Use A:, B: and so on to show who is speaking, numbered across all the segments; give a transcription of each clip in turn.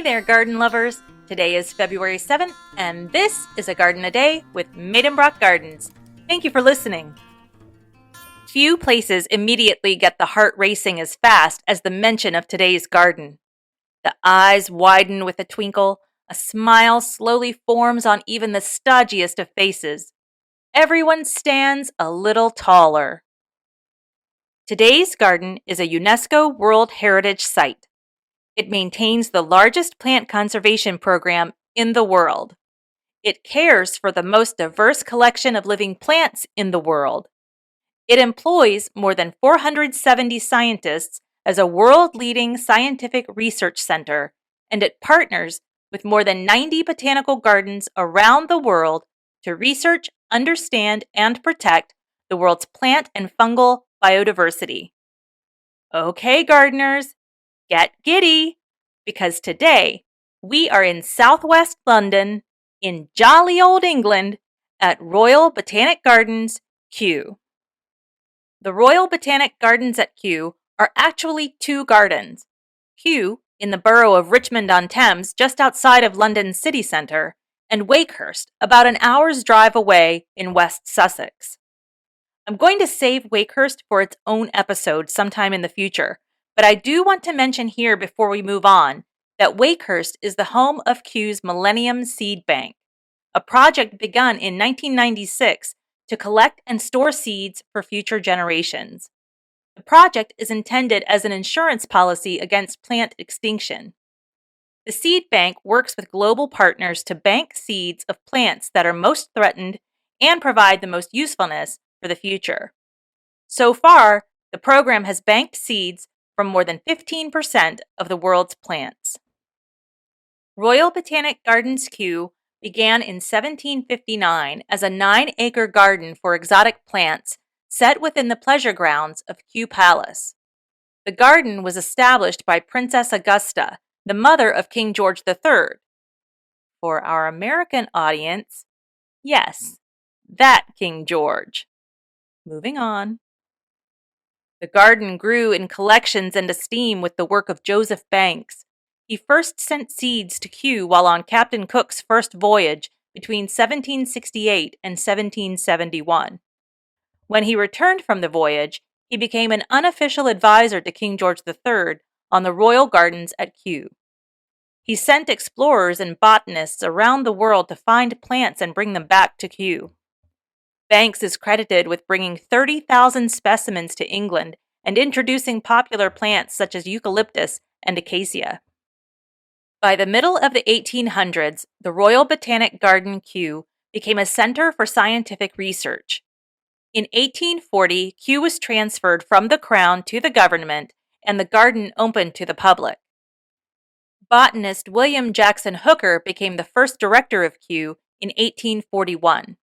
A: there, garden lovers! Today is February 7th, and this is A Garden a Day with Maidenbrock Gardens. Thank you for listening. Few places immediately get the heart racing as fast as the mention of today's garden. The eyes widen with a twinkle, a smile slowly forms on even the stodgiest of faces. Everyone stands a little taller. Today's garden is a UNESCO World Heritage Site. It maintains the largest plant conservation program in the world. It cares for the most diverse collection of living plants in the world. It employs more than 470 scientists as a world-leading scientific research center, and it partners with more than 90 botanical gardens around the world to research, understand, and protect the world's plant and fungal biodiversity. Okay, gardeners, get giddy, because today we are in southwest London, in jolly old England, at Royal Botanic Gardens, Kew. The Royal Botanic Gardens at Kew are actually two gardens. Kew, in the borough of Richmond-on-Thames, just outside of London's city centre, and Wakehurst, about an hour's drive away in West Sussex. I'm going to save Wakehurst for its own episode sometime in the future, but I do want to mention here before we move on that Wakehurst is the home of Kew's Millennium Seed Bank, a project begun in 1996 to collect and store seeds for future generations. The project is intended as an insurance policy against plant extinction. The seed bank works with global partners to bank seeds of plants that are most threatened and provide the most usefulness for the future. So far, the program has banked seeds from more than 15% of the world's plants. Royal Botanic Gardens Kew began in 1759 as a 9-acre garden for exotic plants set within the pleasure grounds of Kew Palace. The garden was established by Princess Augusta, the mother of King George III. For our American audience, yes, that King George. Moving on. The garden grew in collections and esteem with the work of Joseph Banks. He first sent seeds to Kew while on Captain Cook's first voyage between 1768 and 1771. When he returned from the voyage, he became an unofficial advisor to King George III on the royal gardens at Kew. He sent explorers and botanists around the world to find plants and bring them back to Kew. Banks is credited with bringing 30,000 specimens to England and introducing popular plants such as eucalyptus and acacia. By the middle of the 1800s, the Royal Botanic Garden Kew became a center for scientific research. In 1840, Kew was transferred from the Crown to the government, and the garden opened to the public. Botanist William Jackson Hooker became the first director of Kew in 1841.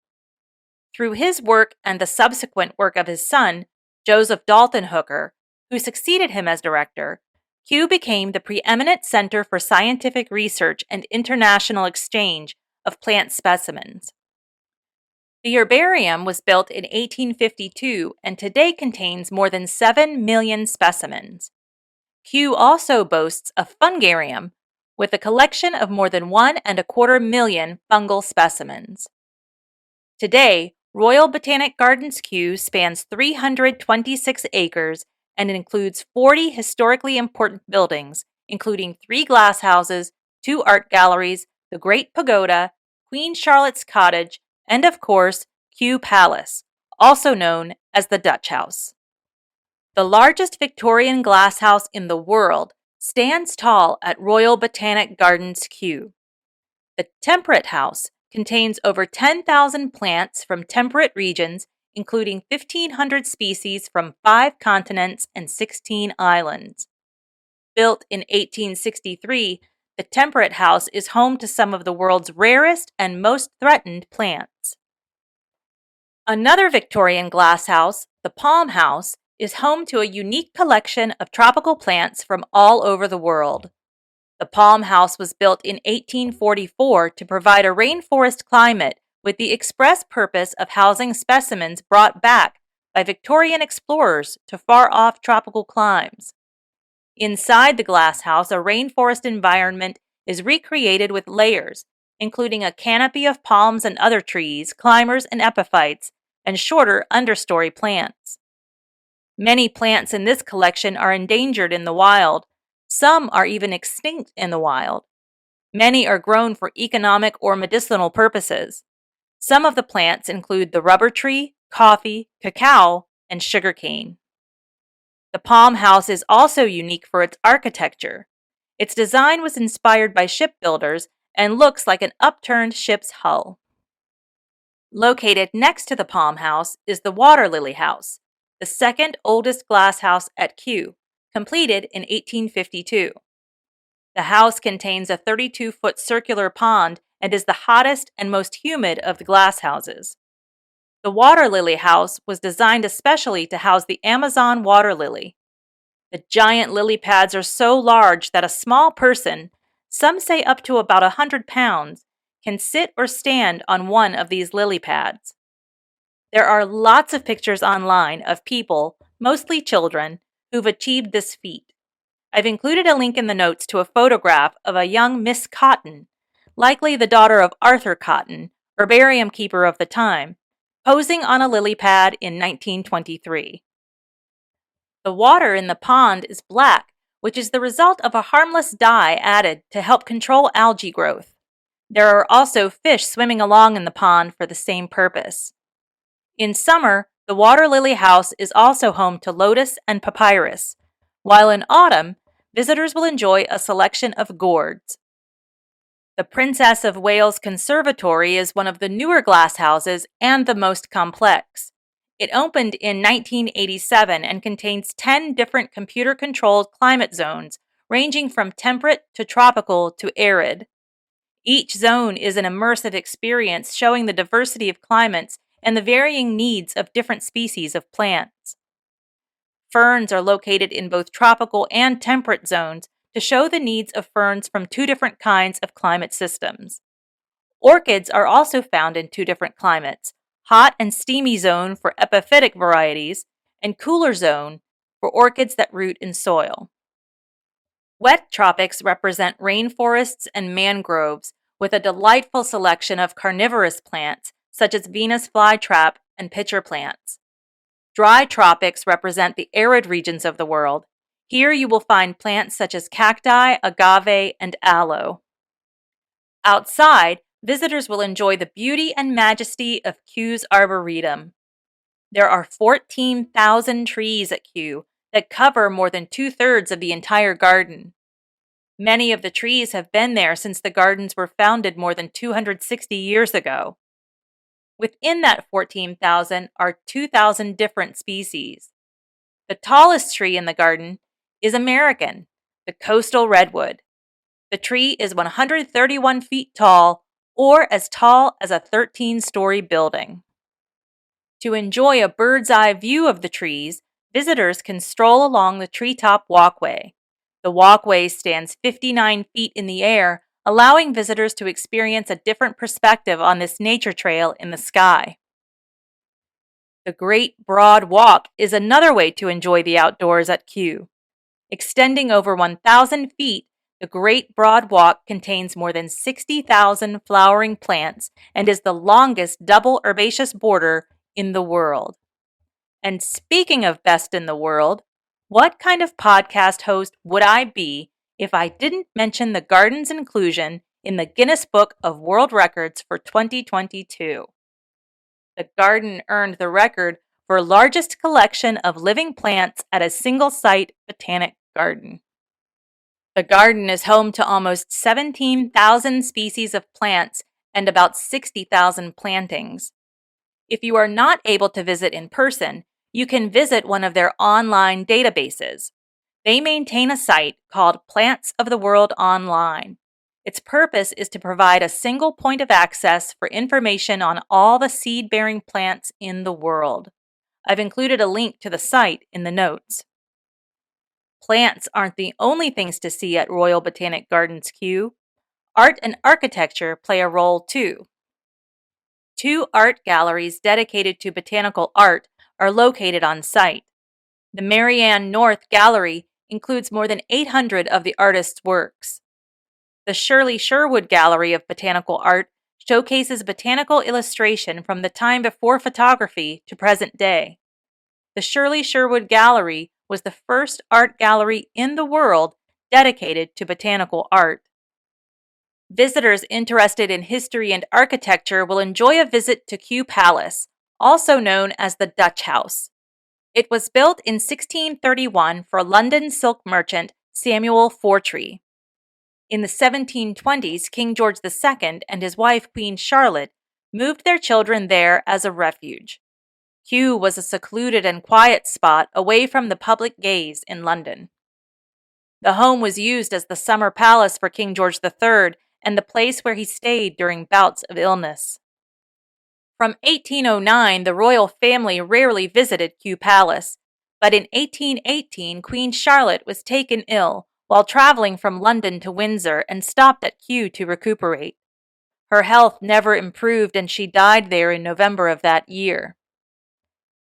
A: Through his work and the subsequent work of his son, Joseph Dalton Hooker, who succeeded him as director, Kew became the preeminent center for scientific research and international exchange of plant specimens. The herbarium was built in 1852 and today contains more than 7 million specimens. Kew also boasts a fungarium with a collection of more than 1.25 million fungal specimens. Today, Royal Botanic Gardens Kew spans 326 acres and includes 40 historically important buildings, including 3 glasshouses, 2 art galleries, the Great Pagoda, Queen Charlotte's Cottage, and of course, Kew Palace, also known as the Dutch House. The largest Victorian glasshouse in the world stands tall at Royal Botanic Gardens Kew. The Temperate House contains over 10,000 plants from temperate regions, including 1,500 species from 5 continents and 16 islands. Built in 1863, the Temperate House is home to some of the world's rarest and most threatened plants. Another Victorian glasshouse, the Palm House, is home to a unique collection of tropical plants from all over the world. The Palm House was built in 1844 to provide a rainforest climate with the express purpose of housing specimens brought back by Victorian explorers to far-off tropical climes. Inside the glasshouse, a rainforest environment is recreated with layers, including a canopy of palms and other trees, climbers and epiphytes, and shorter understory plants. Many plants in this collection are endangered in the wild. Some are even extinct in the wild. Many are grown for economic or medicinal purposes. Some of the plants include the rubber tree, coffee, cacao, and sugarcane. The palm house is also unique for its architecture. Its design was inspired by shipbuilders and looks like an upturned ship's hull. Located next to the palm house is the water lily house, the second oldest glass house at Kew, completed in 1852. The house contains a 32-foot circular pond and is the hottest and most humid of the glass houses. The water lily house was designed especially to house the Amazon water lily. The giant lily pads are so large that a small person, some say up to about 100 pounds, can sit or stand on one of these lily pads. There are lots of pictures online of people, mostly children, who've achieved this feat. I've included a link in the notes to a photograph of a young Miss Cotton, likely the daughter of Arthur Cotton, herbarium keeper of the time, posing on a lily pad in 1923. The water in the pond is black, which is the result of a harmless dye added to help control algae growth. There are also fish swimming along in the pond for the same purpose. In summer, the water lily house is also home to lotus and papyrus, while in autumn, visitors will enjoy a selection of gourds. The Princess of Wales Conservatory is one of the newer glass houses and the most complex. It opened in 1987 and contains 10 different computer-controlled climate zones, ranging from temperate to tropical to arid. Each zone is an immersive experience showing the diversity of climates and the varying needs of different species of plants. Ferns are located in both tropical and temperate zones to show the needs of ferns from two different kinds of climate systems. Orchids are also found in two different climates, hot and steamy zone for epiphytic varieties, and cooler zone for orchids that root in soil. Wet tropics represent rainforests and mangroves with a delightful selection of carnivorous plants such as Venus flytrap and pitcher plants. Dry tropics represent the arid regions of the world. Here you will find plants such as cacti, agave, and aloe. Outside, visitors will enjoy the beauty and majesty of Kew's Arboretum. There are 14,000 trees at Kew that cover more than 2/3 of the entire garden. Many of the trees have been there since the gardens were founded more than 260 years ago. Within that 14,000 are 2,000 different species. The tallest tree in the garden is American, the coastal redwood. The tree is 131 feet tall, or as tall as a 13-story building. To enjoy a bird's-eye view of the trees, visitors can stroll along the treetop walkway. The walkway stands 59 feet in the air, allowing visitors to experience a different perspective on this nature trail in the sky. The Great Broad Walk is another way to enjoy the outdoors at Kew. Extending over 1,000 feet, the Great Broad Walk contains more than 60,000 flowering plants and is the longest double herbaceous border in the world. And speaking of best in the world, what kind of podcast host would I be if I didn't mention the garden's inclusion in the Guinness Book of World Records for 2022? The garden earned the record for largest collection of living plants at a single-site botanic garden. The garden is home to almost 17,000 species of plants and about 60,000 plantings. If you are not able to visit in person, you can visit one of their online databases. They maintain a site called Plants of the World Online. Its purpose is to provide a single point of access for information on all the seed-bearing plants in the world. I've included a link to the site in the notes. Plants aren't the only things to see at Royal Botanic Gardens Kew. Art and architecture play a role too. 2 art galleries dedicated to botanical art are located on site. The Marianne North Gallery includes more than 800 of the artist's works. The Shirley Sherwood Gallery of Botanical Art showcases botanical illustration from the time before photography to present day. The Shirley Sherwood Gallery was the first art gallery in the world dedicated to botanical art. Visitors interested in history and architecture will enjoy a visit to Kew Palace, also known as the Dutch House. It was built in 1631 for London silk merchant Samuel Fortree. In the 1720s, King George II and his wife Queen Charlotte moved their children there as a refuge. Kew was a secluded and quiet spot away from the public gaze in London. The home was used as the summer palace for King George III and the place where he stayed during bouts of illness. From 1809, the royal family rarely visited Kew Palace, but in 1818, Queen Charlotte was taken ill while traveling from London to Windsor and stopped at Kew to recuperate. Her health never improved and she died there in November of that year.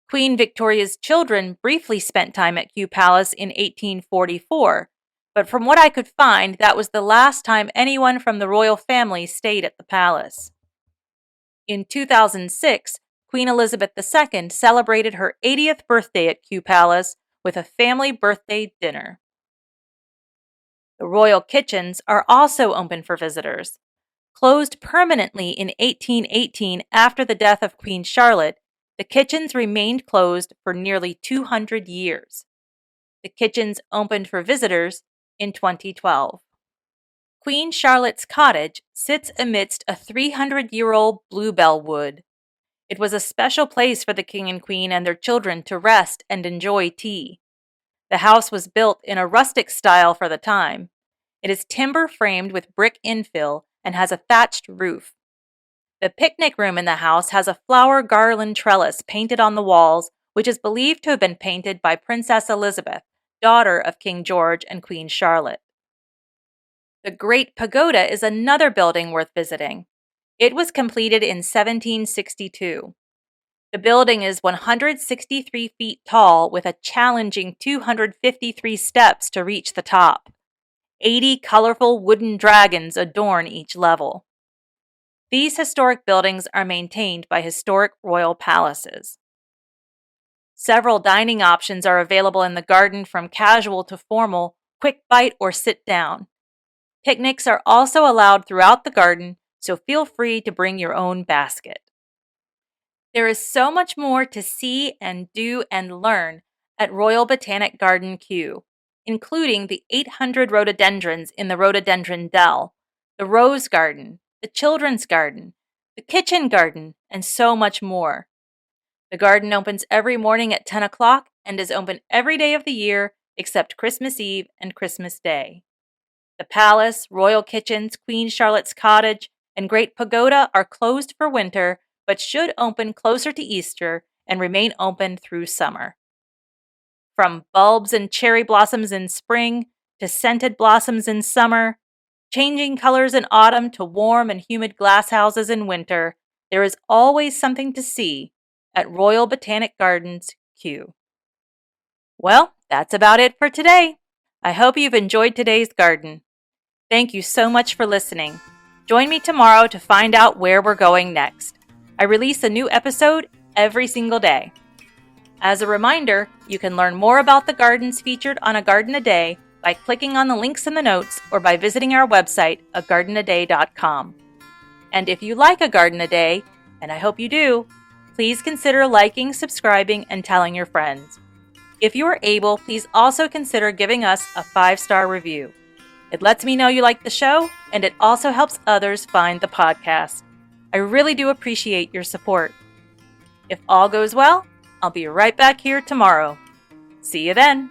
A: Queen Victoria's children briefly spent time at Kew Palace in 1844, but from what I could find, that was the last time anyone from the royal family stayed at the palace. In 2006, Queen Elizabeth II celebrated her 80th birthday at Kew Palace with a family birthday dinner. The royal kitchens are also open for visitors. Closed permanently in 1818 after the death of Queen Charlotte, the kitchens remained closed for nearly 200 years. The kitchens opened for visitors in 2012. Queen Charlotte's cottage sits amidst a 300-year-old bluebell wood. It was a special place for the king and queen and their children to rest and enjoy tea. The house was built in a rustic style for the time. It is timber framed with brick infill and has a thatched roof. The picnic room in the house has a flower garland trellis painted on the walls, which is believed to have been painted by Princess Elizabeth, daughter of King George and Queen Charlotte. The Great Pagoda is another building worth visiting. It was completed in 1762. The building is 163 feet tall with a challenging 253 steps to reach the top. 80 colorful wooden dragons adorn each level. These historic buildings are maintained by historic royal palaces. Several dining options are available in the garden from casual to formal, quick bite or sit down. Picnics are also allowed throughout the garden, so feel free to bring your own basket. There is so much more to see and do and learn at Royal Botanic Garden Kew, including the 800 rhododendrons in the rhododendron dell, the rose garden, the children's garden, the kitchen garden, and so much more. The garden opens every morning at 10 o'clock and is open every day of the year except Christmas Eve and Christmas Day. The palace, royal kitchens, Queen Charlotte's cottage, and Great Pagoda are closed for winter but should open closer to Easter and remain open through summer. From bulbs and cherry blossoms in spring to scented blossoms in summer, changing colors in autumn to warm and humid glasshouses in winter, there is always something to see at Royal Botanic Gardens, Kew. Well, that's about it for today. I hope you've enjoyed today's garden. Thank you so much for listening. Join me tomorrow to find out where we're going next. I release a new episode every single day. As a reminder, you can learn more about the gardens featured on A Garden a Day by clicking on the links in the notes or by visiting our website, agardenaday.com. And if you like A Garden a Day, and I hope you do, please consider liking, subscribing, and telling your friends. If you are able, please also consider giving us a 5-star review. It lets me know you like the show, and it also helps others find the podcast. I really do appreciate your support. If all goes well, I'll be right back here tomorrow. See you then.